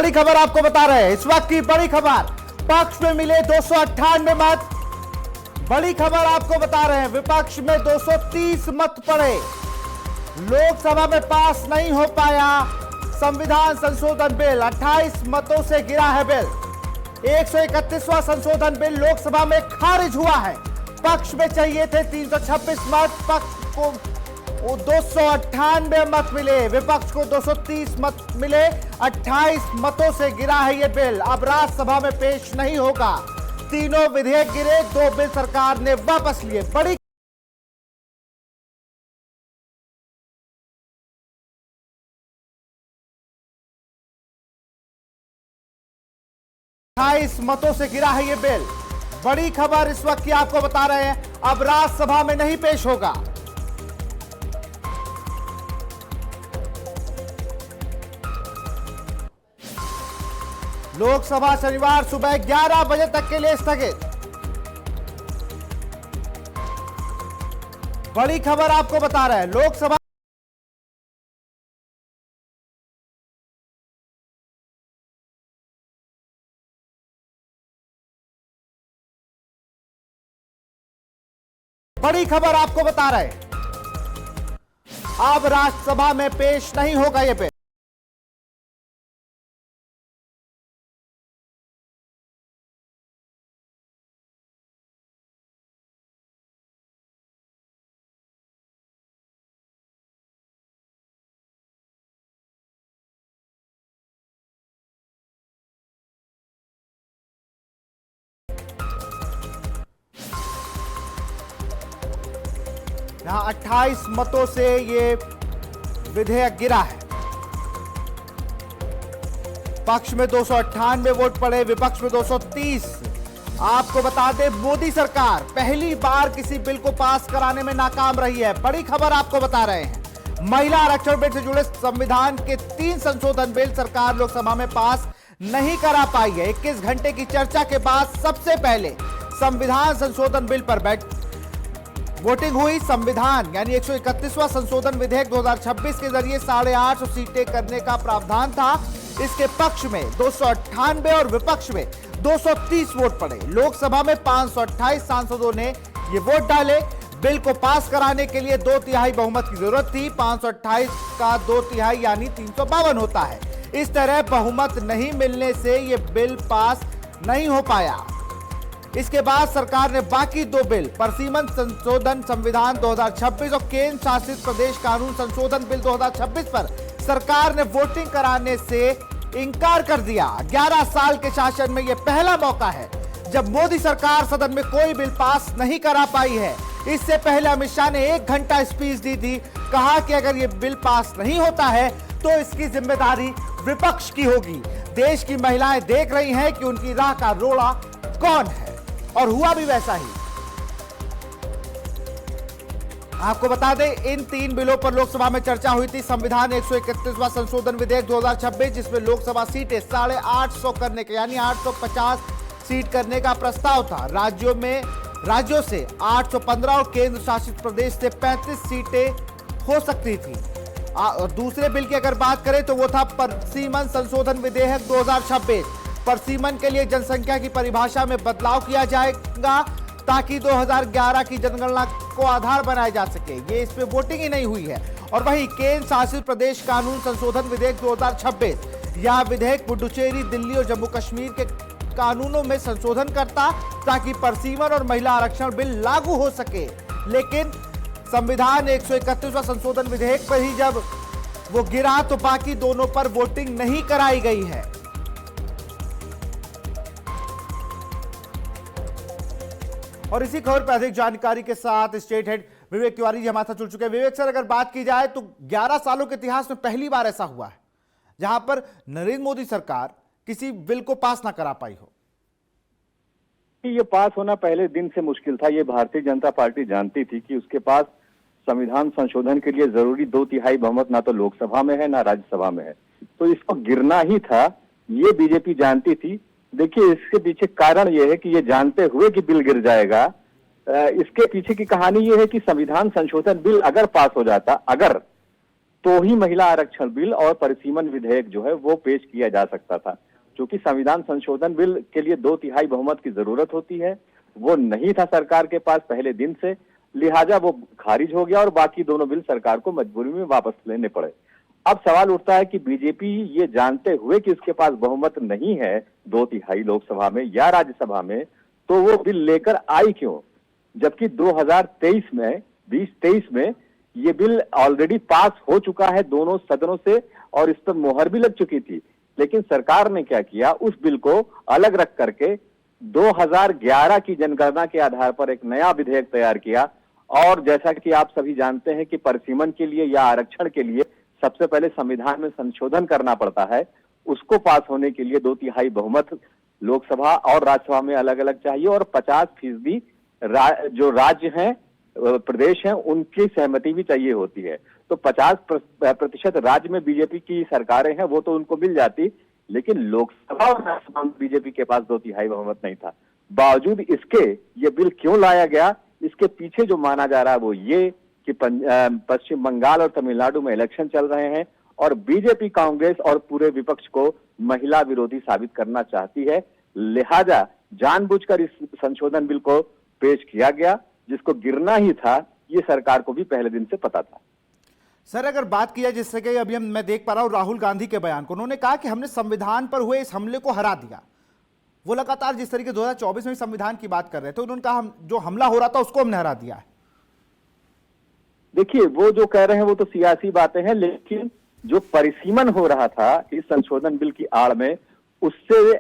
बड़ी खबर आपको बता रहे हैं, इस वक्त की बड़ी खबर, पक्ष में मिले 298 मत। बड़ी खबर आपको बता रहे हैं, विपक्ष में 230 मत पड़े, लोकसभा में पास नहीं हो पाया संविधान संशोधन बिल, 28 मतों से गिरा है बिल। 131वां संशोधन बिल लोकसभा में खारिज हुआ है। पक्ष में चाहिए थे 326 मत, पक्ष को 298 मत मिले, विपक्ष को 230 मत मिले, 28 मतों से गिरा है यह बिल। अब राज्यसभा में पेश नहीं होगा, तीनों विधेयक गिरे, 2 बिल सरकार ने वापस लिए। बड़ी 28 मतों से गिरा है यह बिल। बड़ी खबर इस वक्त की आपको बता रहे हैं, अब राज्यसभा में नहीं पेश होगा। लोकसभा शनिवार सुबह 11 बजे तक के लिए स्थगित। बड़ी खबर आपको बता रहे हैं, लोकसभा बड़ी खबर आपको बता रहे हैं, अब राज्यसभा में पेश नहीं होगा यह बिल। यहां 28 मतों से ये विधेयक गिरा है। पक्ष में 298 वोट पड़े, विपक्ष में 230। आपको बता दें, मोदी सरकार पहली बार किसी बिल को पास कराने में नाकाम रही है। बड़ी खबर आपको बता रहे हैं, महिला आरक्षण बिल से जुड़े संविधान के 3 संशोधन बिल सरकार लोकसभा में पास नहीं करा पाई है। 21 घंटे की चर्चा के बाद सबसे पहले संविधान संशोधन बिल पर वोटिंग हुई। संविधान यानी 131वां संशोधन विधेयक 2026 के जरिए 850 सीटें करने का प्रावधान था। इसके पक्ष में 298 और विपक्ष में 230 वोट पड़े। लोकसभा में 528 सांसदों ने ये वोट डाले। बिल को पास कराने के लिए 2/3 बहुमत की जरूरत थी। 528 का 2/3 यानी 352 होता है। इस तरह बहुमत नहीं मिलने से ये बिल पास नहीं हो पाया। इसके बाद सरकार ने बाकी 2 बिल, परसीमन संशोधन संविधान 2026 और केंद्र शासित प्रदेश कानून संशोधन बिल 2026 पर सरकार ने वोटिंग कराने से इंकार कर दिया। 11 साल के शासन में यह पहला मौका है जब मोदी सरकार सदन में कोई बिल पास नहीं करा पाई है। इससे पहले अमित शाह ने 1 घंटा स्पीच दी थी, कहा कि अगर यह बिल पास नहीं होता है तो इसकी जिम्मेदारी विपक्ष की होगी। देश की महिलाएं देख रही हैं कि उनकी राह का रोड़ा कौन है, और हुआ भी वैसा ही। आपको बता दें, इन 3 बिलों पर लोकसभा में चर्चा हुई थी। संविधान 131वां संशोधन विधेयक 2026, जिसमें लोकसभा सीटें 850 करने के यानी 850 सीट करने का प्रस्ताव था। राज्यों से 815 और केंद्र शासित प्रदेश से 35 सीटें हो सकती थी। और दूसरे बिल की अगर बात करें तो वो था परसीमन संशोधन विधेयक 2026। परसीमन के लिए जनसंख्या की परिभाषा में बदलाव किया जाएगा ताकि 2011 की जनगणना को आधार बनाया जा सके। ये इस पे वोटिंग ही नहीं हुई है। और वहीं केंद्र शासित प्रदेश कानून संशोधन विधेयक 2026, यह विधेयक पुडुचेरी, दिल्ली और जम्मू कश्मीर के कानूनों में संशोधन करता ताकि परसीमन और महिला आरक्षण बिल लागू हो सके। लेकिन संविधान 131वां संशोधन विधेयक पर ही जब वो गिरा तो बाकी दोनों पर वोटिंग नहीं कराई गई है। और इसी खबर पर अधिक जानकारी के साथ स्टेट हेड विवेक तिवारी जी हमारे साथ जुड़ चुके हैं। विवेक सर, अगर बात की जाए तो 11 सालों के इतिहास में पहली बार ऐसा हुआ है जहां पर नरेंद्र मोदी सरकार किसी बिल को पास ना करा पाई हो। ये पास होना पहले दिन से मुश्किल था। ये भारतीय जनता पार्टी जानती थी कि उसके पास संविधान संशोधन के लिए जरूरी 2/3 बहुमत ना तो लोकसभा में है ना राज्यसभा में है, तो इसको गिरना ही था। ये बीजेपी जानती थी। देखिए, इसके पीछे कारण यह है कि ये जानते हुए कि बिल गिर जाएगा, इसके पीछे की कहानी ये है कि संविधान संशोधन बिल अगर पास हो जाता, अगर तो ही महिला आरक्षण बिल और परिसीमन विधेयक जो है वो पेश किया जा सकता था। क्योंकि संविधान संशोधन बिल के लिए 2/3 बहुमत की जरूरत होती है, वो नहीं था सरकार के पास पहले दिन से, लिहाजा वो खारिज हो गया और बाकी दोनों बिल सरकार को मजबूरी में वापस लेने पड़े। अब सवाल उठता है कि बीजेपी ये जानते हुए कि उसके पास बहुमत नहीं है 2/3 लोकसभा में या राज्यसभा में, तो वो बिल लेकर आई क्यों? जबकि 2023 में ये बिल ऑलरेडी पास हो चुका है दोनों सदनों से और इस पर मोहर भी लग चुकी थी। लेकिन सरकार ने क्या किया, उस बिल को अलग रख करके 2011 की जनगणना के आधार पर एक नया विधेयक तैयार किया। और जैसा कि आप सभी जानते हैं कि परिसीमन के लिए या आरक्षण के लिए सबसे पहले संविधान में संशोधन करना पड़ता है। उसको पास होने के लिए 2/3 बहुमत लोकसभा और राज्यसभा में अलग अलग चाहिए और 50% जो राज्य हैं, प्रदेश हैं, उनकी सहमति भी चाहिए होती है। तो 50% राज्य में बीजेपी की सरकारें हैं, वो तो उनको मिल जाती, लेकिन लोकसभा और राज्यसभा में बीजेपी के पास 2/3 बहुमत नहीं था। बावजूद इसके ये बिल क्यों लाया गया, इसके पीछे जो माना जा रहा है वो ये कि पश्चिम बंगाल और तमिलनाडु में इलेक्शन चल रहे हैं और बीजेपी, कांग्रेस और पूरे विपक्ष को महिला विरोधी साबित करना चाहती है। लिहाजा जानबूझकर इस संशोधन बिल को पेश किया गया, जिसको गिरना ही था, ये सरकार को भी पहले दिन से पता था। सर, अगर बात किया जिससे कि अभी मैं देख पा रहा हूं राहुल गांधी के बयान को, उन्होंने कहा कि हमने संविधान पर हुए इस हमले को हरा दिया। वो लगातार जिस तरीके 2024 में संविधान की बात कर रहे थे, उन्होंने कहा जो हमला हो रहा था उसको हमने हरा दिया है। देखिए, वो जो कह रहे हैं वो तो सियासी बातें हैं, लेकिन जो परिसीमन हो रहा था इस संशोधन बिल की आड़ में, उससे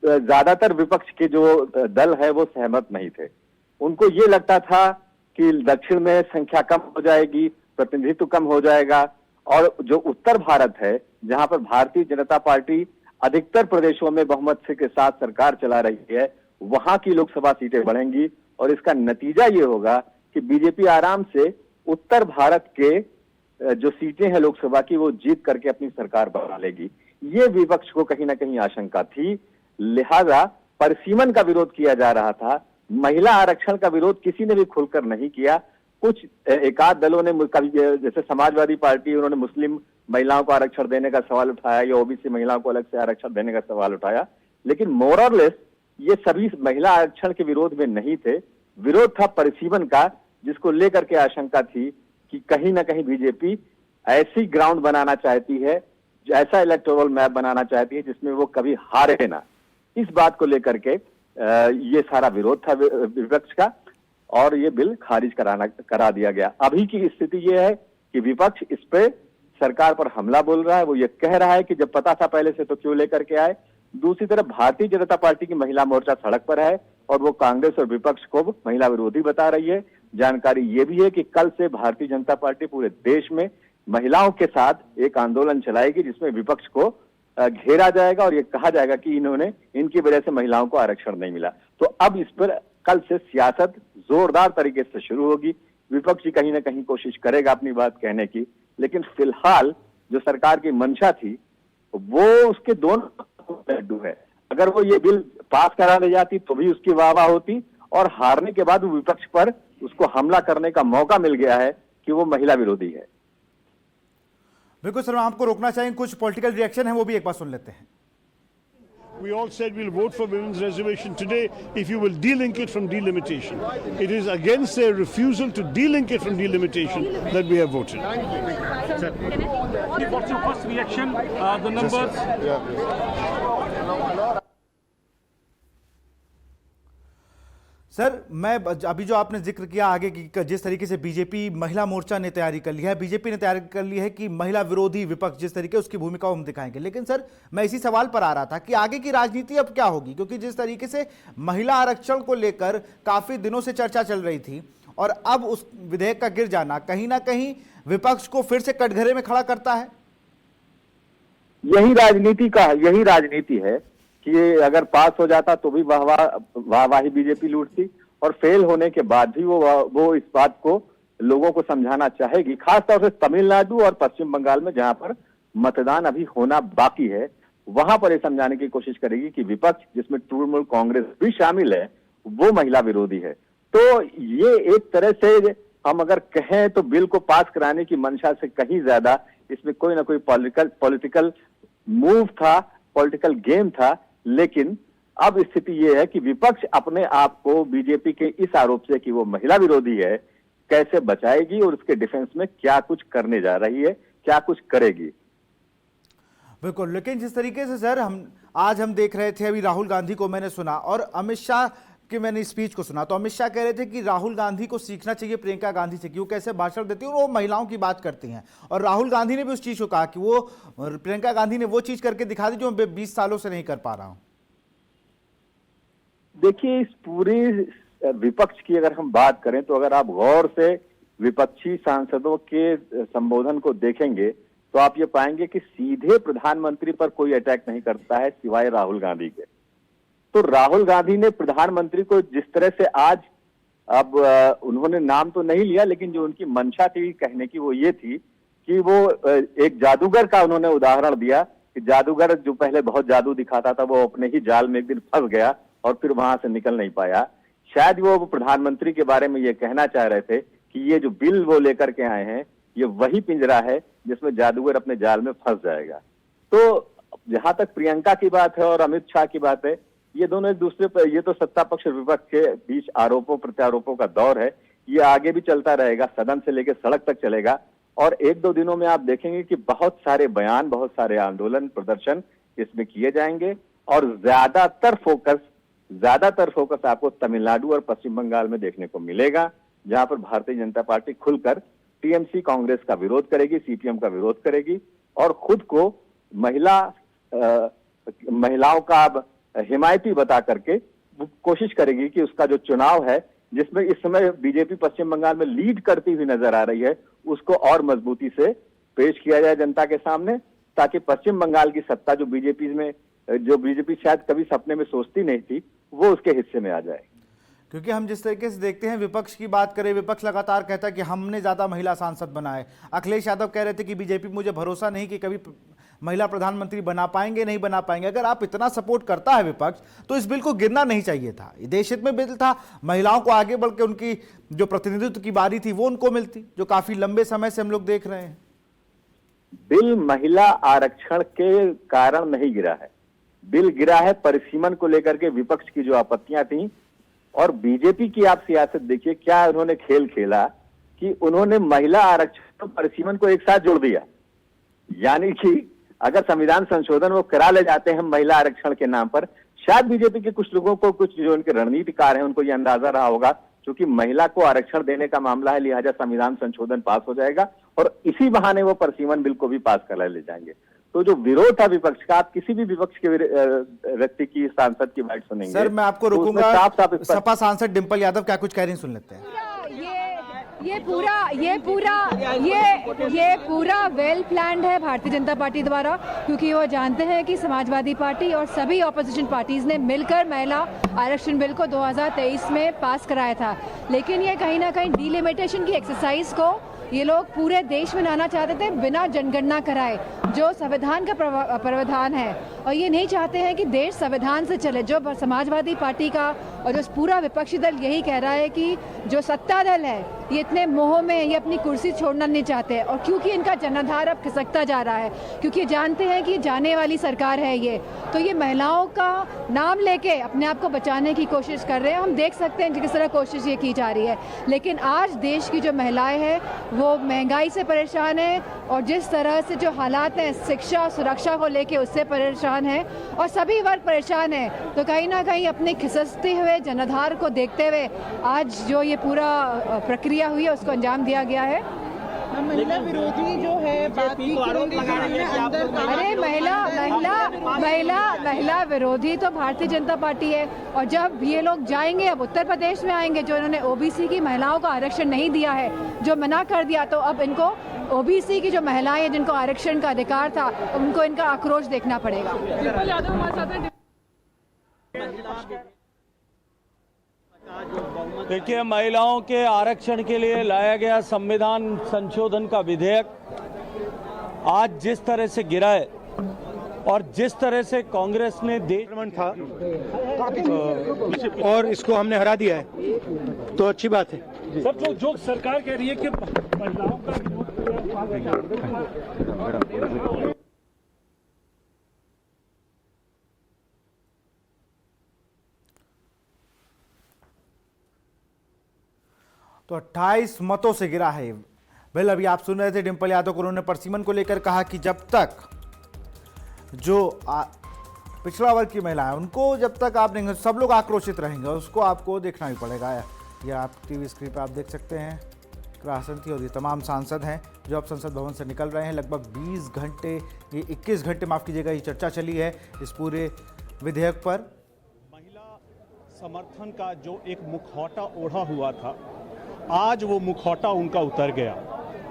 ज्यादातर विपक्ष के जो दल है वो सहमत नहीं थे। उनको ये लगता था कि दक्षिण में संख्या कम हो जाएगी, प्रतिनिधित्व कम हो जाएगा, और जो उत्तर भारत है जहां पर भारतीय जनता पार्टी अधिकतर प्रदेशों में बहुमत से के साथ सरकार चला रही है, वहां की लोकसभा सीटें बढ़ेंगी और इसका नतीजा ये होगा कि बीजेपी आराम से उत्तर भारत के जो सीटें हैं लोकसभा की वो जीत करके अपनी सरकार बना लेगी। ये विपक्ष को कहीं ना कहीं आशंका थी, लिहाजा परिसीमन का विरोध किया जा रहा था। महिला आरक्षण का विरोध किसी ने भी खुलकर नहीं किया। कुछ एकाध दलों ने, जैसे समाजवादी पार्टी, उन्होंने मुस्लिम महिलाओं को आरक्षण देने का सवाल उठाया या ओबीसी महिलाओं को अलग से आरक्षण देने का सवाल उठाया, लेकिन मोर और लेस ये सभी महिला आरक्षण के विरोध में नहीं थे। विरोध था परिसीमन का, जिसको लेकर के आशंका थी कि कहीं ना कहीं बीजेपी ऐसी ग्राउंड बनाना चाहती है, ऐसा इलेक्टोरल मैप बनाना चाहती है जिसमें वो कभी हारे ना। इस बात को लेकर के ये सारा विरोध था विपक्ष का और ये बिल खारिज करा दिया गया। अभी की स्थिति ये है कि विपक्ष इस पे सरकार पर हमला बोल रहा है। वो ये कह रहा है कि जब पता था पहले से तो क्यों लेकर के आए। दूसरी तरफ भारतीय जनता पार्टी की महिला मोर्चा सड़क पर है और वो कांग्रेस और विपक्ष को महिला विरोधी बता रही है। जानकारी ये भी है कि कल से भारतीय जनता पार्टी पूरे देश में महिलाओं के साथ एक आंदोलन चलाएगी, जिसमें विपक्ष को घेरा जाएगा और ये कहा जाएगा कि इनकी वजह से महिलाओं को आरक्षण नहीं मिला। तो अब इस पर कल से सियासत जोरदार तरीके से शुरू होगी। विपक्षी कहीं ना कहीं कोशिश करेगा अपनी बात कहने की, लेकिन फिलहाल जो सरकार की मंशा थी वो उसके दोनों लड्डू है। अगर वो ये बिल पास करा ले जाती तो भी उसकी वाहवाह होती, और हारने के बाद विपक्ष पर उसको हमला करने का मौका मिल गया है कि वो महिला विरोधी है। बिल्कुल सर, आपको रोकना चाहिए, कुछ पॉलिटिकल रिएक्शन है वो भी एक बार सुन लेते हैं। We all said we'll vote for women's reservation today if you will delink it from delimitation. It is against their refusal to delink it from delimitation that we have voted. Sir, what's your first reaction? The numbers? Sir, मैं अभी जो आपने जिक्र किया आगे की, जिस तरीके से बीजेपी महिला मोर्चा ने तैयारी कर ली है, बीजेपी ने तैयारी कर ली है कि महिला विरोधी विपक्ष जिस तरीके उसकी भूमिका हम दिखाएंगे। लेकिन सर, मैं इसी सवाल पर आ रहा था कि आगे की राजनीति अब क्या होगी, क्योंकि जिस तरीके से महिला आरक्षण को लेकर काफी दिनों से चर्चा चल रही थी और अब उस विधेयक का गिर जाना कहीं ना कहीं विपक्ष को फिर से कटघरे में खड़ा करता है। यही राजनीति है कि अगर पास हो जाता तो भी वाहवाही बीजेपी लूटती, और फेल होने के बाद भी वो इस बात को लोगों को समझाना चाहेगी, खासतौर से तमिलनाडु और पश्चिम बंगाल में जहां पर मतदान अभी होना बाकी है, वहां पर ये समझाने की कोशिश करेगी कि विपक्ष, जिसमें तृणमूल कांग्रेस भी शामिल है, वो महिला विरोधी है। तो ये एक तरह से हम अगर कहें तो बिल को पास कराने की मंशा से कहीं ज्यादा इसमें कोई ना कोई पॉलिटिकल मूव था, पॉलिटिकल गेम था। लेकिन अब स्थिति यह है कि विपक्ष अपने आप को बीजेपी के इस आरोप से कि वो महिला विरोधी है कैसे बचाएगी और उसके डिफेंस में क्या कुछ करने जा रही है, क्या कुछ करेगी। बिल्कुल, लेकिन जिस तरीके से सर आज हम देख रहे थे, अभी राहुल गांधी को मैंने सुना और अमित शाह कि मैंने स्पीच को सुना, तो अमित शाह कह रहे थे कि राहुल गांधी को सीखना चाहिए प्रियंका गांधी से कि वो कैसे भाषण देती है और वो महिलाओं की बात करती हैं। और राहुल गांधी ने भी उस चीज को कहा कि वो प्रियंका गांधी ने वो चीज करके दिखा दी जो मैं 20 सालों से नहीं कर पा रहा हूं। देखिए, इस पूरी विपक्ष की अगर हम बात करें तो अगर आप गौर से विपक्षी सांसदों के संबोधन को देखेंगे तो आप ये पाएंगे कि सीधे प्रधानमंत्री पर कोई अटैक नहीं करता है सिवाय राहुल गांधी के। तो राहुल गांधी ने प्रधानमंत्री को जिस तरह से आज, अब उन्होंने नाम तो नहीं लिया, लेकिन जो उनकी मंशा थी कहने की वो ये थी कि वो एक जादूगर का उन्होंने उदाहरण दिया कि जादूगर जो पहले बहुत जादू दिखाता था वो अपने ही जाल में एक दिन फंस गया और फिर वहां से निकल नहीं पाया। शायद वो प्रधानमंत्री के बारे में ये कहना चाह रहे थे कि ये जो बिल वो लेकर के आए हैं ये वही पिंजरा है जिसमें जादूगर अपने जाल में फंस जाएगा। तो जहां तक प्रियंका की बात है और अमित शाह की बात है, ये दोनों एक दूसरे पर, ये तो सत्ता पक्ष और विपक्ष के बीच आरोपों प्रत्यारोपों का दौर है। ये आगे भी चलता रहेगा, सदन से लेकर सड़क तक चलेगा और 1-2 दिनों में आप देखेंगे कि बहुत सारे बयान, बहुत सारे आंदोलन, प्रदर्शन इसमें किए जाएंगे और ज्यादातर फोकस आपको तमिलनाडु और पश्चिम बंगाल में देखने को मिलेगा, जहां पर भारतीय जनता पार्टी खुलकर टीएमसी कांग्रेस का विरोध करेगी, सीपीएम का विरोध करेगी और खुद को महिलाओं का हिमायती बता करके कोशिश करेगी कि उसका जो चुनाव है, जिसमें इस समय बीजेपी पश्चिम बंगाल में लीड करती हुई नजर आ रही है, उसको और मजबूती से पेश किया जाए जनता के सामने, ताकि पश्चिम बंगाल की सत्ता जो बीजेपी शायद कभी सपने में सोचती नहीं थी, वो उसके हिस्से में आ जाए। क्योंकि हम जिस तरीके से देखते हैं, विपक्ष की बात करें, विपक्ष लगातार कहता है कि हमने ज्यादा महिला सांसद बनाए। अखिलेश यादव कह रहे थे कि बीजेपी, मुझे भरोसा नहीं कि कभी महिला प्रधानमंत्री बना पाएंगे, नहीं बना पाएंगे। अगर आप इतना सपोर्ट करता है विपक्ष, तो इस बिल को गिरना नहीं चाहिए था। ये देश हित में बिल था, महिलाओं को आगे बढ़ के उनकी जो प्रतिनिधित्व की बारी थी वो उनको मिलती, जो काफी लंबे समय से हम लोग देख रहे हैं। बिल महिला आरक्षण के कारण नहीं गिरा है, बिल गिरा है परिसीमन को लेकर के विपक्ष की जो आपत्तियां थी। और बीजेपी की आप सियासत देखिए, क्या उन्होंने खेल खेला कि उन्होंने महिला आरक्षण और परिसीमन को एक साथ जोड़ दिया। यानी कि अगर संविधान संशोधन वो करा ले जाते हैं महिला आरक्षण के नाम पर, शायद बीजेपी के कुछ लोगों को, कुछ जो उनके रणनीतिकार हैं, उनको ये अंदाजा रहा होगा क्योंकि महिला को आरक्षण देने का मामला है, लिहाजा संविधान संशोधन पास हो जाएगा और इसी बहाने वो परिसीमन बिल को भी पास करा ले जाएंगे। तो जो विरोध था विपक्ष का, आप किसी भी विपक्ष के व्यक्ति की, सांसद की बात सुनेंगे। सर, मैं आपको रोकूंगा। सपा सांसद डिंपल यादव क्या कुछ कह रही हैं, सुन लेते हैं। ये पूरा वेल प्लान्ड है भारतीय जनता पार्टी द्वारा, क्योंकि वो जानते हैं कि समाजवादी पार्टी और सभी ऑपोजिशन पार्टीज ने मिलकर महिला आरक्षण बिल को 2023 में पास कराया था। लेकिन ये कहीं ना कहीं डिलिमिटेशन की एक्सरसाइज को ये लोग पूरे देश में लाना चाहते थे बिना जनगणना कराए, जो संविधान का प्रावधान है। और ये नहीं चाहते हैं कि देश संविधान से चले। जो समाजवादी पार्टी का और जो पूरा विपक्षी दल यही कह रहा है कि जो सत्ता दल है ये इतने मोह में, ये अपनी कुर्सी छोड़ना नहीं चाहते। और क्योंकि इनका जनाधार अब खिसकता जा रहा है, क्योंकि जानते हैं कि जाने वाली सरकार है ये, तो ये महिलाओं का नाम लेके अपने आप को बचाने की कोशिश कर रहे हैं। हम देख सकते हैं कि किस तरह कोशिश ये की जा रही है। लेकिन आज देश की जो महिलाएं हैं वो महंगाई से परेशान है और जिस तरह से जो हालात हैं शिक्षा सुरक्षा को लेके उससे परेशान है और सभी वर्ग परेशान है। तो कहीं ना कहीं अपने खिसकते हुए जनाधार को देखते हुए आज जो ये पूरा प्रक्रिया हुई है उसको अंजाम दिया गया है। महिला विरोधी जो है बात की अरे महिला विरोधी तो भारतीय जनता पार्टी है। और जब ये लोग जाएंगे, अब उत्तर प्रदेश में आएंगे, जो इन्होंने ओबीसी की महिलाओं को आरक्षण नहीं दिया है, जो मना कर दिया, तो अब इनको ओबीसी की जो महिलाएं हैं जिनको आरक्षण का अधिकार था, उनको इनका आक्रोश देखना पड़ेगा। देखिए, महिलाओं के आरक्षण के लिए लाया गया संविधान संशोधन का विधेयक आज जिस तरह से गिरा है और जिस तरह से कांग्रेस ने देश था और इसको हमने हरा दिया है तो अच्छी बात है। सर, जो सरकार कह रही है कि महिलाओं का तो 28 मतों से गिरा है बिल। अभी आप सुन रहे थे डिंपल यादव को, उन्होंने परसीमन को लेकर कहा कि जब तक जो पिछड़ा वर्ग की महिलाएं उनको जब तक आप नहीं, सब लोग आक्रोशित रहेंगे, उसको आपको देखना भी पड़ेगा। ये आप टीवी स्क्रीन पर आप देख सकते हैं क्रासन थी और ये तमाम सांसद हैं जो अब संसद भवन से निकल रहे हैं। लगभग 20 घंटे, ये 21 घंटे माफ कीजिएगा, ये चर्चा चली है इस पूरे विधेयक पर। महिला समर्थन का जो एक मुखौटा ओढ़ा हुआ था, आज वो मुखौटा उनका उतर गया।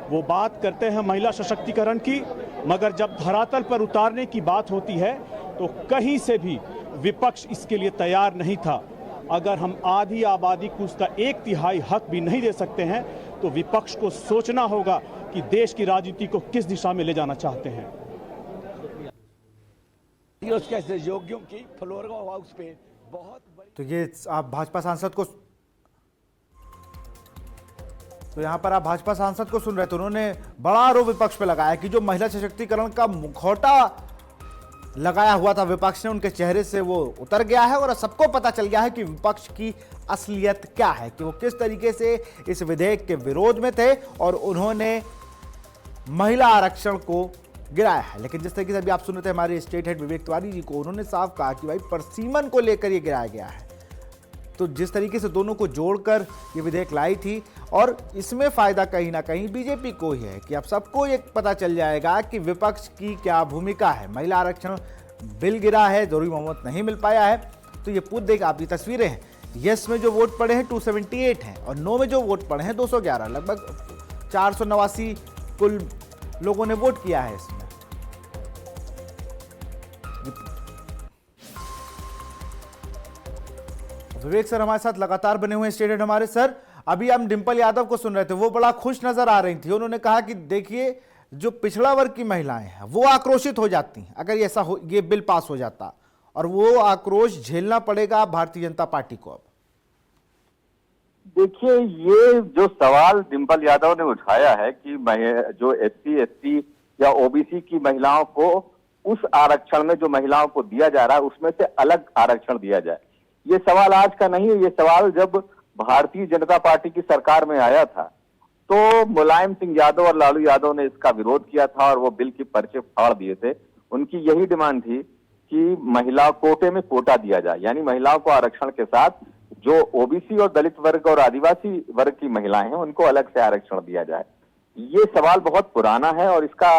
वो बात करते हैं महिला सशक्तिकरण की, मगर जब धरातल पर उतारने की बात होती है तो कहीं से भी विपक्ष इसके लिए तैयार नहीं था। अगर हम आधी आबादी को उसका 1/3 हक भी नहीं दे सकते हैं तो विपक्ष को सोचना होगा कि देश की राजनीति को किस दिशा में ले जाना चाहते हैं। उसके सहयोगियों की फ्लोर हाउस पे बहुत बड़ी, तो ये आप भाजपा सांसद को, तो यहां पर आप भाजपा सांसद को सुन रहे थे, उन्होंने बड़ा आरोप विपक्ष पे लगाया कि जो महिला सशक्तिकरण का मुखौटा लगाया हुआ था विपक्ष ने, उनके चेहरे से वो उतर गया है और सबको पता चल गया है कि विपक्ष की असलियत क्या है, कि वो किस तरीके से इस विधेयक के विरोध में थे और उन्होंने महिला आरक्षण को गिराया है। लेकिन जिस तरीके से अभी आप सुन रहे थे हमारे स्टेट हेड विवेक तिवारी जी को, उन्होंने साफ कहा कि भाई परसीमन को लेकर ये गिराया गया है। तो जिस तरीके से दोनों को जोड़कर ये विधेयक लाई थी, और इसमें फायदा कहीं ना कहीं बीजेपी को ही है कि अब सबको ये पता चल जाएगा कि विपक्ष की क्या भूमिका है। महिला आरक्षण बिल गिरा है, जरूरी बहुमत नहीं मिल पाया है, तो ये पूछ देगा। आप ये तस्वीरें हैं, यस में जो वोट पड़े हैं 278 हैं और नो में जो वोट पड़े हैं 211, लगभग 489 कुल लोगों ने वोट किया है इसमें। विवेक सर हमारे साथ लगातार बने हुए स्टेट हेड हमारे। सर, अभी हम डिंपल यादव को सुन रहे थे, वो बड़ा खुश नजर आ रही थी। उन्होंने कहा कि देखिए जो पिछड़ा वर्ग की महिलाएं हैं वो आक्रोशित हो जाती हैं अगर ऐसा हो, ये बिल पास हो जाता, और वो आक्रोश झेलना पड़ेगा भारतीय जनता पार्टी को। अब देखिए, ये जो सवाल डिंपल यादव ने उठाया है कि जो SC ST या OBC की महिलाओं को उस आरक्षण में जो महिलाओं को दिया जा रहा है उसमें से अलग आरक्षण दिया जाए, ये सवाल आज का नहीं है। ये सवाल जब भारतीय जनता पार्टी की सरकार में आया था तो मुलायम सिंह यादव और लालू यादव ने इसका विरोध किया था और वो बिल के पर्चे फाड़ दिए थे। उनकी यही डिमांड थी कि महिला कोटे में कोटा दिया जाए, यानी महिलाओं को आरक्षण के साथ जो OBC और दलित वर्ग और आदिवासी वर्ग की महिलाएं हैं उनको अलग से आरक्षण दिया जाए। ये सवाल बहुत पुराना है और इसका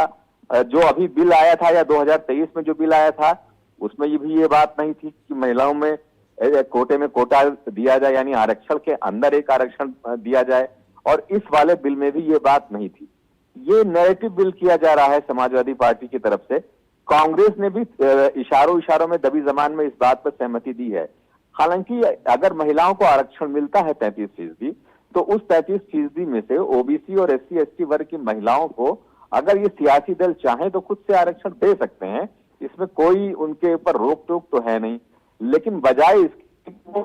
जो अभी बिल आया था या 2023 में जो बिल आया था उसमें ये बात नहीं थी कि महिलाओं में कोटे में कोटा दिया जाए, यानी आरक्षण के अंदर एक आरक्षण दिया जाए, और इस वाले बिल में भी ये बात नहीं थी। ये नैरेटिव बिल किया जा रहा है समाजवादी पार्टी की तरफ से। कांग्रेस ने भी इशारों में दबी जबान में इस बात पर सहमति दी है। हालांकि अगर महिलाओं को आरक्षण मिलता है 33%, तो उस 33% में से OBC और SC ST वर्ग की महिलाओं को अगर ये सियासी दल चाहें तो खुद से आरक्षण दे सकते हैं, इसमें कोई उनके ऊपर रोक टोक तो है नहीं। लेकिन बजाय इसके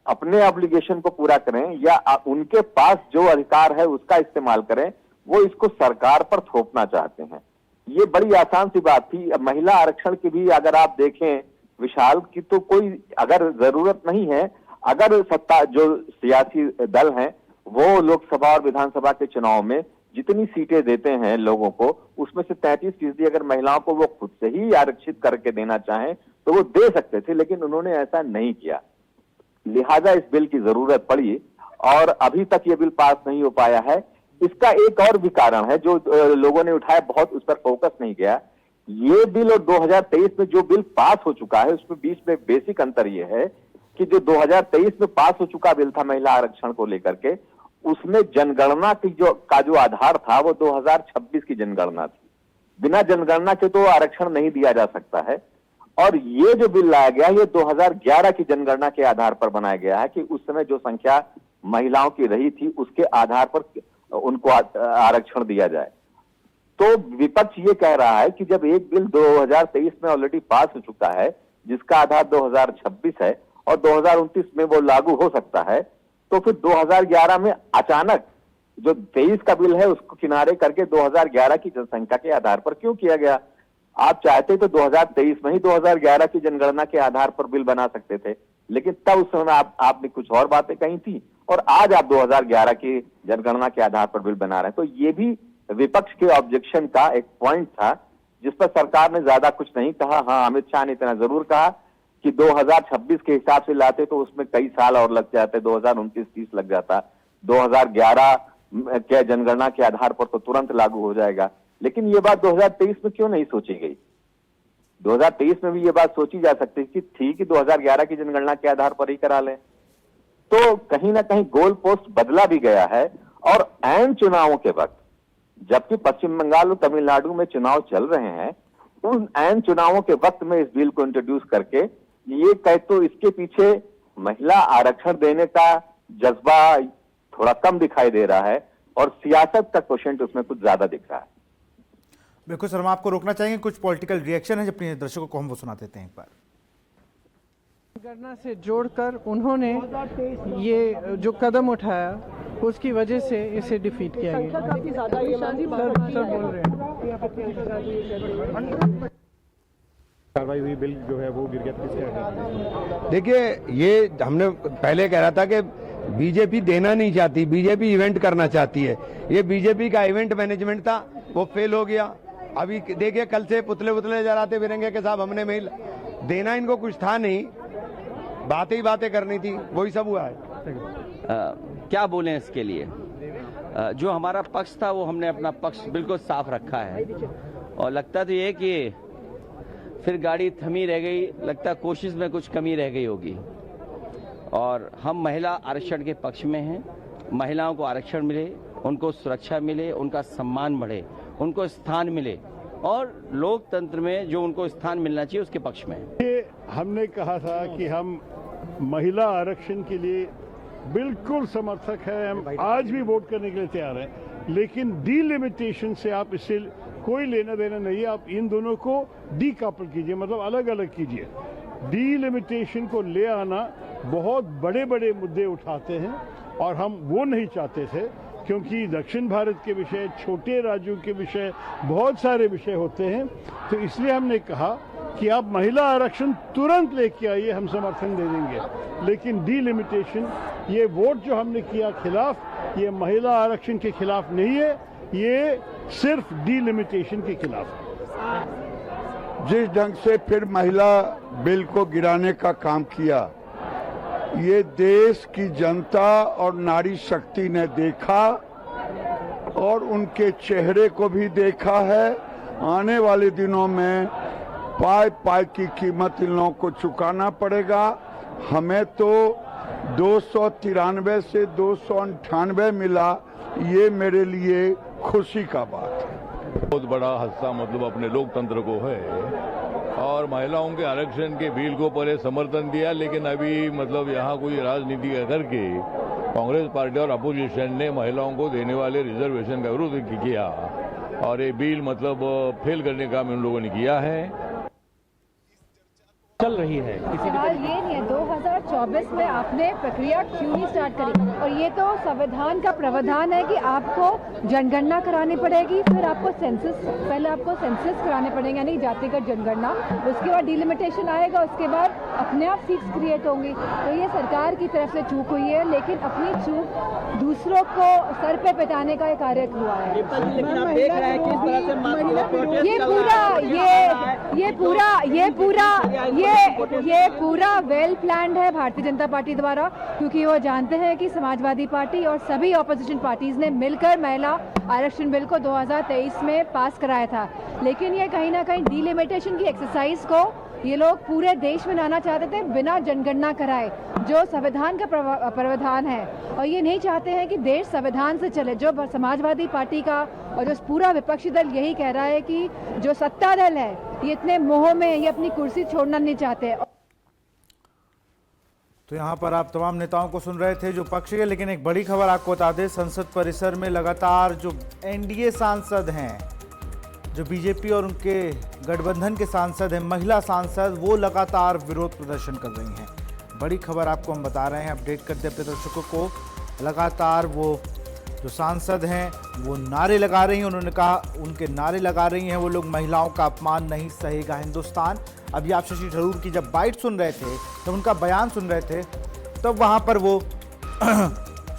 अपने ऑब्लिगेशन को पूरा करें या उनके पास जो अधिकार है उसका इस्तेमाल करें, वो इसको सरकार पर थोपना चाहते हैं। ये बड़ी आसान सी बात थी। महिला आरक्षण की भी अगर आप देखें विशाल की, तो कोई अगर जरूरत नहीं है, अगर सत्ता जो सियासी दल हैं वो लोकसभा और विधानसभा के चुनाव में जितनी सीटें देते हैं लोगों को, उसमें से 33% अगर महिलाओं को वो खुद से ही आरक्षित करके देना चाहें तो वो दे सकते थे, लेकिन उन्होंने ऐसा नहीं किया। लिहाजा इस बिल की जरूरत पड़ी और अभी तक ये बिल पास नहीं हो पाया है। इसका एक और भी कारण है जो लोगों ने उठाया, बहुत उस पर फोकस नहीं गया। ये बिल और 2023 में जो बिल पास हो चुका है उसमें बीच में बेसिक अंतर ये है कि जो 2023 में पास हो चुका बिल था महिला आरक्षण को लेकर के, उसमें जनगणना की जो आधार था वो 2026 की जनगणना थी। बिना जनगणना के तो आरक्षण नहीं दिया जा सकता है। और ये जो बिल लाया गया ये 2011 की जनगणना के आधार पर बनाया गया है कि उस समय जो संख्या महिलाओं की रही थी उसके आधार पर उनको आरक्षण दिया जाए। तो विपक्ष ये कह रहा है कि जब एक बिल 2023 में ऑलरेडी पास हो चुका है जिसका आधार 2026 है और 2029 में वो लागू हो सकता है, तो फिर 2011 में अचानक जो 23 का बिल है उसको किनारे करके 2011 की जनसंख्या के आधार पर क्यों किया गया? आप चाहते तो 2023 में ही 2011 की जनगणना के आधार पर बिल बना सकते थे, लेकिन तब उस समय आपने कुछ और बातें कही थी और आज आप 2011 की जनगणना के आधार पर बिल बना रहे हैं। तो ये भी विपक्ष के ऑब्जेक्शन का एक पॉइंट था जिस पर सरकार ने ज्यादा कुछ नहीं कहा। हाँ, अमित शाह ने इतना जरूर कहा कि 2026 के हिसाब से लाते तो उसमें कई साल और लग जाते, 2029-30 लग जाता, 2011 के जनगणना के आधार पर तो तुरंत लागू हो जाएगा। लेकिन ये बात 2023 में क्यों नहीं सोची गई? 2023 में भी ये बात सोची जा सकती थी कि 2011 की जनगणना के आधार पर ही करा लें। तो कहीं ना कहीं गोल पोस्ट बदला भी गया है और ऐन चुनावों के वक्त, जबकि पश्चिम बंगाल और तमिलनाडु में चुनाव चल रहे हैं, उन ऐन चुनावों के वक्त में इस बिल को इंट्रोड्यूस करके ये कहे तो इसके पीछे महिला आरक्षण देने का जज्बा थोड़ा कम दिखाई दे रहा है और सियासत का क्वेश्चन उसमें कुछ ज्यादा दिख रहा है। बिल्कुल सर, हम आपको रोकना चाहेंगे, कुछ पॉलिटिकल रिएक्शन है अपने दर्शकों को हम वो सुना देते हैं एक बार। जनगणना से जोड़कर उन्होंने ये जो कदम उठाया उसकी वजह से इसे डिफीट किया गया। सर बोल रहे हैं कार्रवाई हुई, बिल जो है वो गिर गया, किसके? देखिए, ये हमने पहले कह रहा था कि बीजेपी देना नहीं चाहती, बीजेपी इवेंट करना चाहती है। ये बीजेपी का इवेंट मैनेजमेंट था, वो फेल हो गया। अभी देखिए, कल से पुतले जलाते फिरेंगे कि साहब हमने मेल देना, इनको कुछ था नहीं, बातें करनी थी, वही सब हुआ है। क्या बोलें इसके लिए? जो हमारा पक्ष था वो हमने अपना पक्ष बिल्कुल साफ रखा है और लगता तो ये कि फिर गाड़ी थमी रह गई, लगता कोशिश में कुछ कमी रह गई होगी। और हम महिला आरक्षण के पक्ष में हैं। महिलाओं को आरक्षण मिले, उनको सुरक्षा मिले, उनका सम्मान बढ़े, उनको स्थान मिले और लोकतंत्र में जो उनको स्थान मिलना चाहिए उसके पक्ष में। ये हमने कहा था कि हम महिला आरक्षण के लिए बिल्कुल समर्थक है, हम आज भी वोट करने के लिए तैयार हैं, लेकिन डीलिमिटेशन से आप इससे कोई लेना देना नहीं है। आप इन दोनों को डीकपल कीजिए, मतलब अलग अलग कीजिए। डीलिमिटेशन को ले आना बहुत बड़े बड़े मुद्दे उठाते हैं और हम वो नहीं चाहते थे, क्योंकि दक्षिण भारत के विषय, छोटे राज्यों के विषय, बहुत सारे विषय होते हैं। तो इसलिए हमने कहा कि आप महिला आरक्षण तुरंत लेके आइए, हम समर्थन दे देंगे, लेकिन डीलिमिटेशन, ये वोट जो हमने किया खिलाफ, ये महिला आरक्षण के खिलाफ नहीं है, ये सिर्फ डीलिमिटेशन के खिलाफ है। जिस ढंग से फिर महिला बिल को गिराने का काम किया, ये देश की जनता और नारी शक्ति ने देखा और उनके चेहरे को भी देखा है। आने वाले दिनों में पाई की कीमत इन लोगों को चुकाना पड़ेगा। हमें तो 293 से 298 मिला, ये मेरे लिए खुशी का बात है। बहुत बड़ा हादसा मतलब अपने लोकतंत्र को है और महिलाओं के आरक्षण के बिल को पहले समर्थन दिया, लेकिन अभी मतलब यहाँ कोई राजनीति करके कांग्रेस पार्टी और अपोजिशन ने महिलाओं को देने वाले रिजर्वेशन का विरोध किया और ये बिल मतलब फेल करने का हम इन लोगों ने किया है। चल रही है सवाल ये नहीं है 2024 में आपने प्रक्रिया क्यों नहीं स्टार्ट करी? और ये तो संविधान का प्रावधान है कि आपको जनगणना करानी पड़ेगी, फिर आपको सेंसस, पहले आपको सेंसस कराने पड़ेंगे यानी जातिगत जनगणना, उसके बाद डिलिमिटेशन आएगा, उसके बाद अपने आप सीट्स क्रिएट होंगी। तो ये सरकार की तरफ से चूक हुई है, लेकिन अपनी चूक दूसरों को सर पे पिटाने का कार्य हुआ है। ये पूरा वेल प्लान्ड है भारतीय जनता पार्टी द्वारा, क्योंकि वो जानते हैं कि समाजवादी पार्टी और सभी ऑपोजिशन पार्टीज ने मिलकर महिला आरक्षण बिल को 2023 में पास कराया था। लेकिन ये कहीं ना कहीं डीलिमिटेशन की एक्सरसाइज को ये लोग पूरे देश में लाना चाहते थे बिना जनगणना कराए, जो संविधान का प्रावधान है। और ये नहीं चाहते हैं कि देश संविधान से चले। जो समाजवादी पार्टी का और जो पूरा विपक्षी दल यही कह रहा है कि जो सत्ता दल है ये इतने मोह में ये अपनी कुर्सी छोड़ना नहीं चाहते। तो यहाँ पर आप तमाम नेताओं को सुन रहे थे जो पक्ष के, लेकिन एक बड़ी खबर आपको बता दें, संसद परिसर में लगातार जो एनडीए सांसद हैं जो बीजेपी और उनके गठबंधन के सांसद हैं, महिला सांसद, वो लगातार विरोध प्रदर्शन कर रही हैं। बड़ी खबर आपको हम बता रहे हैं, अपडेट करते अपने दर्शकों को। लगातार वो जो सांसद हैं वो नारे लगा रही हैं। उन्होंने कहा, उनके नारे लगा रही हैं वो लोग, महिलाओं का अपमान नहीं सहेगा हिंदुस्तान। अभी आप शशि थरूर की जब बाइट सुन रहे थे, जब उनका बयान सुन रहे थे, तब वहाँ पर वो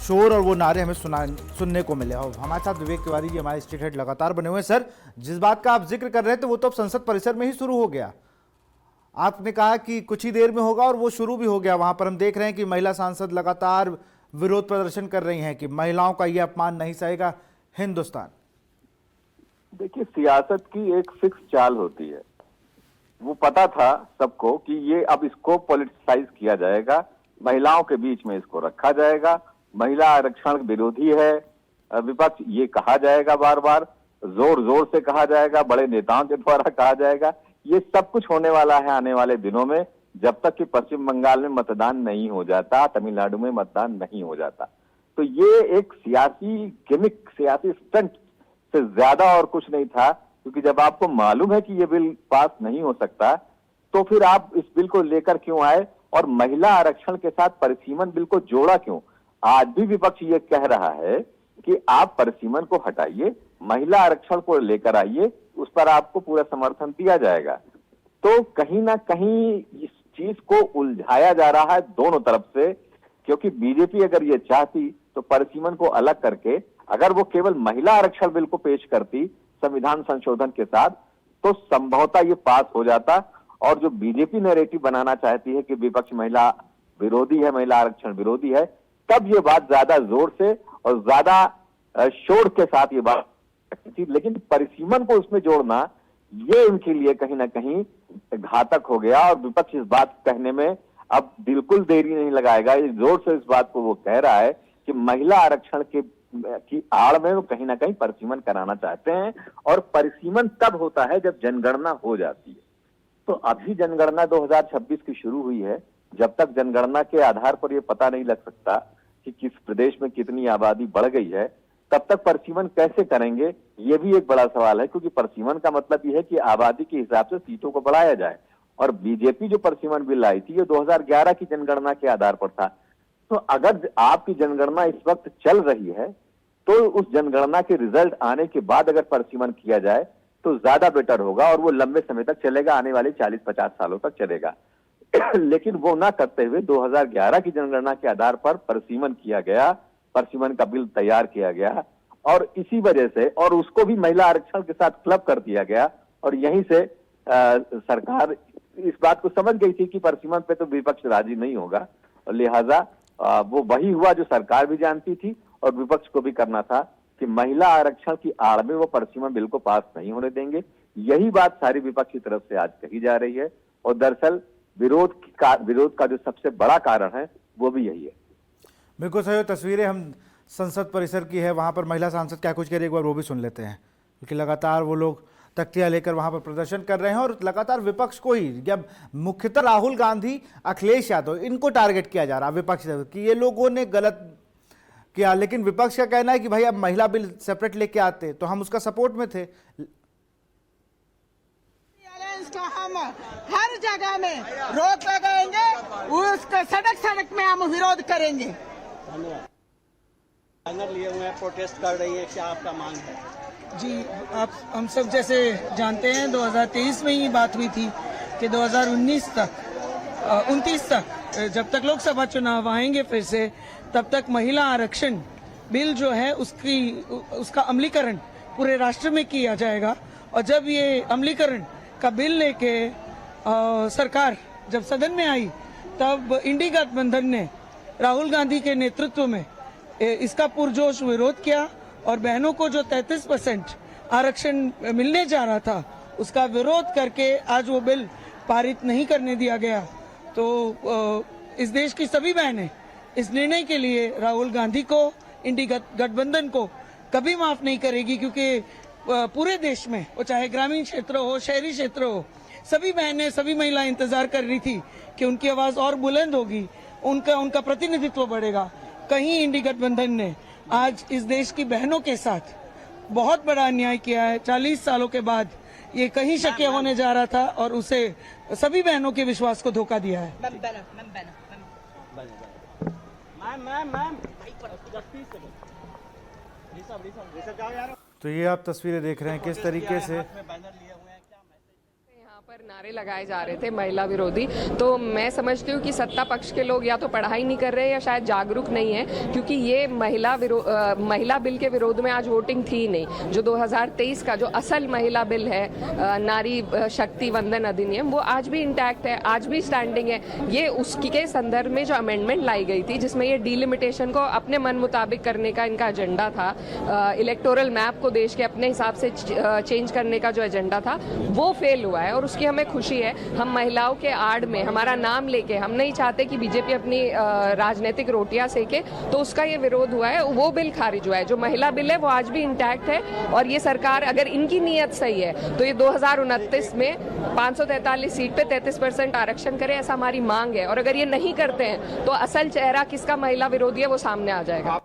शोर और वो नारे हमें सुनने को मिले। और हमारे साथ विवेक तिवारी जी, हमारे स्टेट हेड, लगातार बने हुए हैं। सर, जिस बात का आप जिक्र कर रहे थे वो तो अब संसद परिसर में ही शुरू हो गया। आपने कहा कि कुछ ही देर में होगा और वो शुरू भी हो गया। वहां पर हम देख रहे हैं कि महिला सांसद लगातार विरोध प्रदर्शन कर रही हैं कि महिलाओं का ये अपमान नहीं सहेगा हिंदुस्तान। देखिए, सियासत की एक फिक्स चाल होती है। वो पता था सबको कि ये अब इसको पॉलिटिसाइज किया जाएगा, महिलाओं के बीच में इसको रखा जाएगा, महिला आरक्षण विरोधी है विपक्ष, ये कहा जाएगा, बार बार जोर जोर से कहा जाएगा, बड़े नेताओं के द्वारा कहा जाएगा। ये सब कुछ होने वाला है आने वाले दिनों में, जब तक कि पश्चिम बंगाल में मतदान नहीं हो जाता, तमिलनाडु में मतदान नहीं हो जाता। तो ये एक सियासी गिमिक, सियासी स्टंट से ज्यादा और कुछ नहीं था, क्योंकि जब आपको मालूम है कि ये बिल पास नहीं हो सकता, तो फिर आप इस बिल को लेकर क्यों आए और महिला आरक्षण के साथ परिसीमन बिल को जोड़ा क्यों? आज भी विपक्ष ये कह रहा है कि आप परिसीमन को हटाइए, महिला आरक्षण को लेकर आइए, उस पर आपको पूरा समर्थन दिया जाएगा। तो कहीं ना कहीं इस चीज को उलझाया जा रहा है दोनों तरफ से, क्योंकि बीजेपी अगर ये चाहती तो परिसीमन को अलग करके, अगर वो केवल महिला आरक्षण बिल को पेश करती संविधान संशोधन के साथ, तो संभवतः ये पास हो जाता। और जो बीजेपी नैरेटिव बनाना चाहती है कि विपक्ष महिला विरोधी है, महिला आरक्षण विरोधी है, तब ये बात ज्यादा जोर से और ज्यादा शोर के साथ ये बात थी। लेकिन परिसीमन को उसमें जोड़ना, ये उनके लिए कहीं ना कहीं घातक हो गया। और विपक्ष इस बात कहने में अब बिल्कुल देरी नहीं लगाएगा। इस जोर से इस बात को वो कह रहा है कि महिला आरक्षण की आड़ में वो कहीं ना कहीं परिसीमन कराना चाहते हैं। और परिसीमन तब होता है जब जनगणना हो जाती है। तो अभी जनगणना 2026 की शुरू हुई है। जब तक जनगणना के आधार पर यह पता नहीं लग सकता कि किस प्रदेश में कितनी आबादी बढ़ गई है, तब तक परिसीमन कैसे करेंगे, ये भी एक बड़ा सवाल है। क्योंकि परिसीमन का मतलब यह है कि आबादी के हिसाब से सीटों को बढ़ाया जाए। और बीजेपी जो परिसीमन बिल लाई थी, ये 2011 की जनगणना के आधार पर था। तो अगर आपकी जनगणना इस वक्त चल रही है, तो उस जनगणना के रिजल्ट आने के बाद अगर परिसीमन किया जाए तो ज्यादा बेटर होगा, और वो लंबे समय तक चलेगा, आने वाले 40-50 सालों तक चलेगा। लेकिन वो ना करते हुए 2011 की जनगणना के आधार पर परिसीमन किया गया, परिसीमन का बिल तैयार किया गया, और इसी वजह से, और उसको भी महिला आरक्षण के साथ क्लब कर दिया गया। और यहीं से सरकार इस बात को समझ गई थी कि परिसीमन पे तो विपक्ष राजी नहीं होगा, और लिहाजा वो वही हुआ जो सरकार भी जानती थी और विपक्ष को भी करना था, कि महिला आरक्षण की आड़ में वो परिसीमन बिल को पास नहीं होने देंगे। यही बात सारी विपक्ष की तरफ से आज कही जा रही है। और दरअसल विरोध का जो सबसे बड़ा कारण है वो भी यही है। बिल्कुल सही तस्वीरें हम संसद परिसर की है, वहां पर महिला सांसद क्या कुछ कह रही है, एक बार वो भी सुन लेते हैं। क्योंकि लगातार वो लोग तख्तियां लेकर वहां पर प्रदर्शन कर रहे हैं और लगातार विपक्ष को ही, जब मुख्यतः राहुल गांधी, अखिलेश यादव, इनको टारगेट किया जा रहा है विपक्ष कि ये लोगों ने गलत किया। लेकिन विपक्ष का कहना है कि भाई अब महिला बिल सेपरेट लेके आते तो हम उसका सपोर्ट में थे। तो हम हर जगह में रोक लगाएंगे, उसका सड़क में हम विरोध करेंगे। बैनर लिए हुए हैं, प्रोटेस्ट कर रही है, क्या आपका मांग है? जी, आप हम सब जैसे जानते हैं 2023 में ही बात हुई थी कि 2029 तक 29 तक जब तक लोकसभा चुनाव आएंगे फिर से, तब तक महिला आरक्षण बिल जो है उसका अमलीकरण पूरे राष्ट्र में किया जाएगा। और जब ये अमलीकरण का बिल लेके सरकार जब सदन में आई, तब इंडी गठबंधन ने राहुल गांधी के नेतृत्व में इसका पुरजोश विरोध किया और बहनों को जो 33% आरक्षण मिलने जा रहा था उसका विरोध करके आज वो बिल पारित नहीं करने दिया गया। तो इस देश की सभी बहनें इस निर्णय के लिए राहुल गांधी को, इंडी गठबंधन को कभी माफ नहीं करेगी, क्योंकि पूरे देश में, वो चाहे ग्रामीण क्षेत्र हो, शहरी क्षेत्र हो, सभी बहनें, सभी महिलाएं इंतजार कर रही थी कि उनकी आवाज और बुलंद होगी, उनका प्रतिनिधित्व बढ़ेगा। कहीं इंडी गठबंधन ने आज इस देश की बहनों के साथ बहुत बड़ा अन्याय किया है। 40 सालों के बाद ये कहीं शक्य होने जा रहा था और उसे सभी बहनों के विश्वास को धोखा दिया है। तो ये आप तस्वीरें देख रहे हैं किस तरीके से पर नारे लगाए जा रहे थे महिला विरोधी। तो मैं समझती हूँ कि सत्ता पक्ष के लोग या तो पढ़ाई नहीं कर रहे या शायद जागरूक नहीं है, क्योंकि ये महिला बिल के विरोध में आज वोटिंग थी नहीं। जो 2023 का जो असल महिला बिल है, नारी शक्ति वंदन अधिनियम, वो आज भी इंटैक्ट है, आज भी स्टैंडिंग है। ये उसकी के संदर्भ में जो अमेंडमेंट लाई गई थी जिसमें ये डिलिमिटेशन को अपने मन मुताबिक करने का इनका एजेंडा था, इलेक्टोरल मैप को देश के अपने हिसाब से चेंज करने का जो एजेंडा था, वो फेल हुआ है और उसकी हमें खुशी है। हम महिलाओं के आड़ में हमारा नाम लेके, हम नहीं चाहते कि बीजेपी अपनी राजनीतिक रोटियां सेके, तो उसका ये विरोध हुआ है, वो बिल खारिज हुआ है। जो महिला बिल है वो आज भी इंटैक्ट है और ये सरकार, अगर इनकी नीयत सही है तो ये 2029 में 543 सीट पे 33% आरक्षण करे, ऐसा हमारी मांग है। और अगर ये नहीं करते हैं तो असल चेहरा किसका महिला विरोधी है वो सामने आ जाएगा।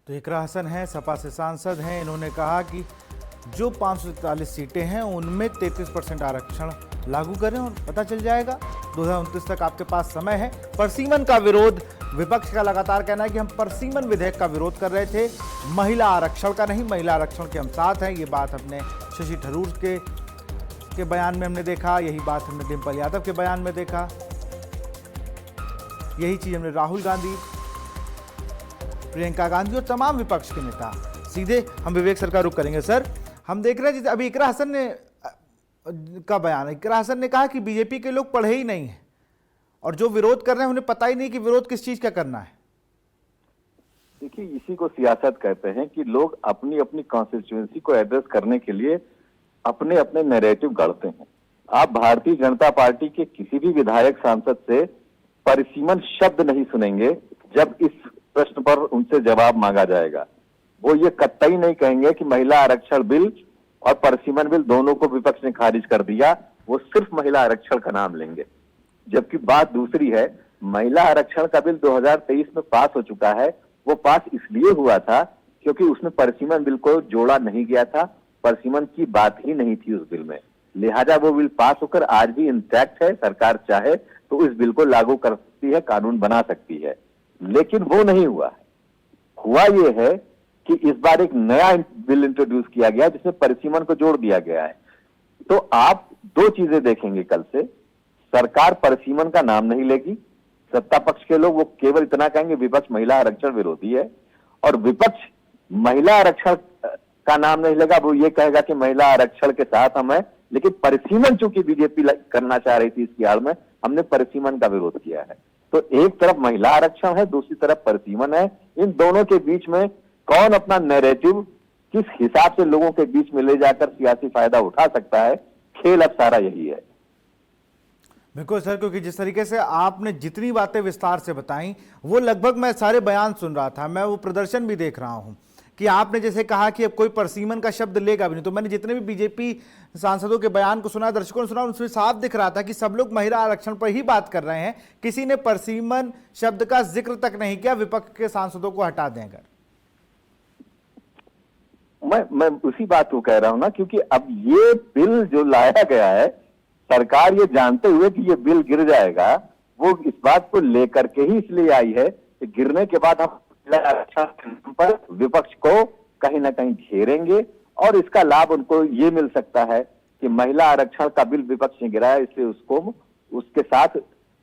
तो इकरा हसन है, सपा से सांसद हैं। इन्होंने कहा कि जो 543 सीटें हैं उनमें 33% आरक्षण लागू करें और पता चल जाएगा। 2029 तक आपके पास समय है। परसीमन का विरोध, विपक्ष का लगातार कहना है कि हम परसीमन विधेयक का विरोध कर रहे थे, महिला आरक्षण का नहीं। महिला आरक्षण के हम साथ हैं। ये बात हमने शशि थरूर के बयान में हमने देखा, यही बात हमने डिम्पल यादव के बयान में देखा, यही चीज हमने राहुल गांधी, प्रियंका गांधी और तमाम विपक्ष के नेता। सीधे हम विवेक सर का रुख करेंगे। सर, हम देख रहे हैं अभी इकरा हसन ने का बयान है। इकरा हसन ने कहा कि बीजेपी के लोग पढ़े ही नहीं हैं और जो विरोध कर रहे हैं उन्हें पता ही नहीं कि विरोध किस चीज का करना है। देखिए, इसी को सियासत कहते हैं कि लोग अपनी अपनी कॉन्स्टिट्यूएंसी को एड्रेस करने के लिए अपने अपने नैरेटिव गढ़ते हैं। आप भारतीय जनता पार्टी के किसी भी विधायक सांसद से परिसीमन शब्द नहीं सुनेंगे जब इस प्रश्न पर उनसे जवाब मांगा जाएगा। वो ये कतई नहीं कहेंगे कि महिला आरक्षण बिल और परिसीमन बिल दोनों को विपक्ष ने खारिज कर दिया। वो सिर्फ महिला आरक्षण का नाम लेंगे। जबकि बात दूसरी है, महिला आरक्षण का बिल 2023 में पास हो चुका है। वो पास इसलिए हुआ था क्योंकि उसमें परिसीमन बिल को जोड़ा नहीं गया था। परिसीमन की बात ही नहीं थी उस बिल में, लिहाजा वो बिल पास होकर आज भी इंटैक्ट है। सरकार चाहे तो इस बिल को लागू कर सकती है, कानून बना सकती है, लेकिन वो नहीं हुआ है। हुआ ये है कि इस बार एक नया बिल इंट्रोड्यूस किया गया जिसमें परिसीमन को जोड़ दिया गया है। तो आप दो चीजें देखेंगे कल से, सरकार परिसीमन का नाम नहीं लेगी। सत्ता पक्ष के लोग वो केवल इतना कहेंगे विपक्ष महिला आरक्षण विरोधी है, और विपक्ष महिला आरक्षण का नाम नहीं लेगा। वो ये कहेगा कि महिला आरक्षण के साथ हम हैं, लेकिन परिसीमन चूंकि बीजेपी करना चाह रही थी इसकी आड़ में, हमने परिसीमन का विरोध किया है। तो एक तरफ महिला आरक्षण है, दूसरी तरफ परिसीमन है। इन दोनों के बीच में कौन अपना नैरेटिव किस हिसाब से लोगों के बीच में ले जाकर सियासी फायदा उठा सकता है, खेल अब सारा यही है। बिल्कुल सर, क्योंकि जिस तरीके से आपने जितनी बातें विस्तार से बताई, वो लगभग मैं सारे बयान सुन रहा था, मैं वो प्रदर्शन भी देख रहा हूं कि आपने जैसे कहा कि अब कोई परसीमन का शब्द लेगा भी नहीं। तो मैंने जितने भी बीजेपी सांसदों के बयान को सुना, दर्शकों ने सुना, उसमें साफ दिख रहा था कि सब लोग महिला आरक्षण पर ही बात कर रहे हैं। किसी ने परसीमन शब्द का जिक्र तक नहीं किया। विपक्ष के सांसदों को हटा दें अगर, मैं उसी बात को कह रहा हूं ना, क्योंकि अब ये बिल जो लाया गया है, सरकार ये जानते हुए कि ये बिल गिर जाएगा, वो इस बात को लेकर के ही इसलिए आई है कि गिरने के बाद हम आरक्षण पर विपक्ष को कहीं ना कहीं घेरेंगे और इसका लाभ उनको ये मिल सकता है कि महिला आरक्षण का बिल विपक्ष ने गिराया, इसलिए उसको उसके साथ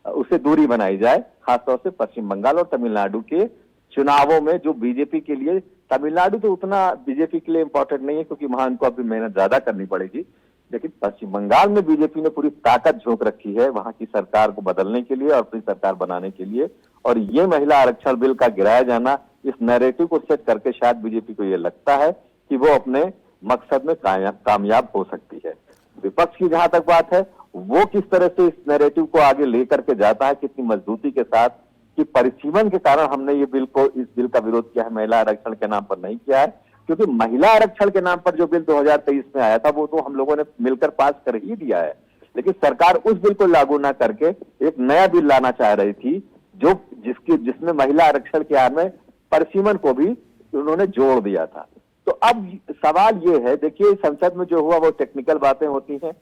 उससे दूरी बनाई जाए। खासतौर से पश्चिम बंगाल और तमिलनाडु के चुनावों में जो बीजेपी के लिए, तमिलनाडु तो उतना बीजेपी के लिए इंपॉर्टेंट नहीं है क्योंकि वहां उनको अभी मेहनत ज्यादा करनी पड़ेगी, लेकिन पश्चिम बंगाल में बीजेपी ने पूरी ताकत झोंक रखी है वहां की सरकार को बदलने के लिए और अपनी सरकार बनाने के लिए। और ये महिला आरक्षण बिल का गिराया जाना, इस नैरेटिव को सेट करके शायद बीजेपी को ये लगता है कि वो अपने मकसद में कामयाब हो सकती है। विपक्ष की जहां तक बात है, वो किस तरह से इस नैरेटिव को आगे लेकर के जाता है, कितनी मजबूती के साथ, कि परिसीमन के कारण हमने इस बिल का विरोध किया है, महिला आरक्षण के नाम पर नहीं किया है। क्योंकि महिला आरक्षण के नाम पर जो बिल 2023 में आया था वो तो हम लोगों ने मिलकर पास कर ही दिया है, लेकिन सरकार उस बिल को लागू ना करके एक नया बिल लाना चाह रही थी जिसमें महिला आरक्षण के आड़ में परिसीमन को भी उन्होंने जोड़ दिया था। तो अब सवाल ये है, देखिए संसद में जो हुआ वो टेक्निकल बातें होती हैं,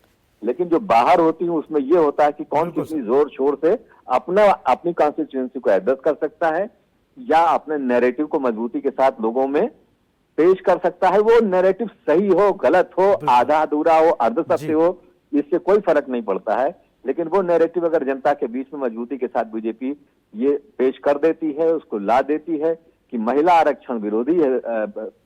लेकिन जो बाहर होती है उसमें ये होता है कि कौन कितनी जोर शोर से अपनी कॉन्स्टिट्यूएंसी को एड्रेस कर सकता है या अपने नैरेटिव को मजबूती के साथ लोगों में पेश कर सकता है। वो नैरेटिव सही हो, गलत हो, आधा अधूरा हो, अर्धसत्य हो, इससे कोई फर्क नहीं पड़ता है, लेकिन वो नैरेटिव अगर जनता के बीच में मजबूती के साथ बीजेपी ये पेश कर देती है, उसको ला देती है कि महिला आरक्षण विरोधी है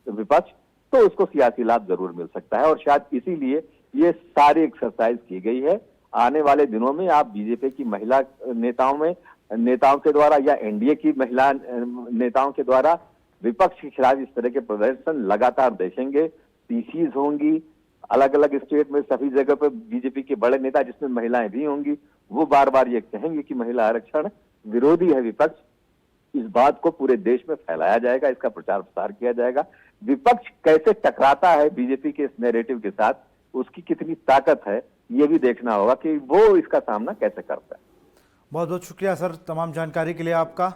विपक्ष, तो उसको सियासी लाभ जरूर मिल सकता है। और शायद इसीलिए ये सारी एक्सरसाइज की गई है। आने वाले दिनों में आप बीजेपी की महिला नेताओं के द्वारा या एनडीए की महिला नेताओं के द्वारा विपक्ष के खिलाफ इस तरह के प्रदर्शन लगातार देखेंगे। पीसीज होंगी अलग अलग स्टेट में, सभी जगह पर बीजेपी के बड़े नेता जिसमें महिलाएं भी होंगी, वो बार बार ये कहेंगे कि महिला आरक्षण विरोधी है विपक्ष। इस बात को पूरे देश में फैलाया जाएगा, इसका प्रचार प्रसार किया जाएगा। विपक्ष कैसे टकराता है बीजेपी के इस नैरेटिव के साथ, उसकी कितनी ताकत है, ये भी देखना होगा कि वो इसका सामना कैसे करता है। बहुत बहुत शुक्रिया सर तमाम जानकारी के लिए आपका।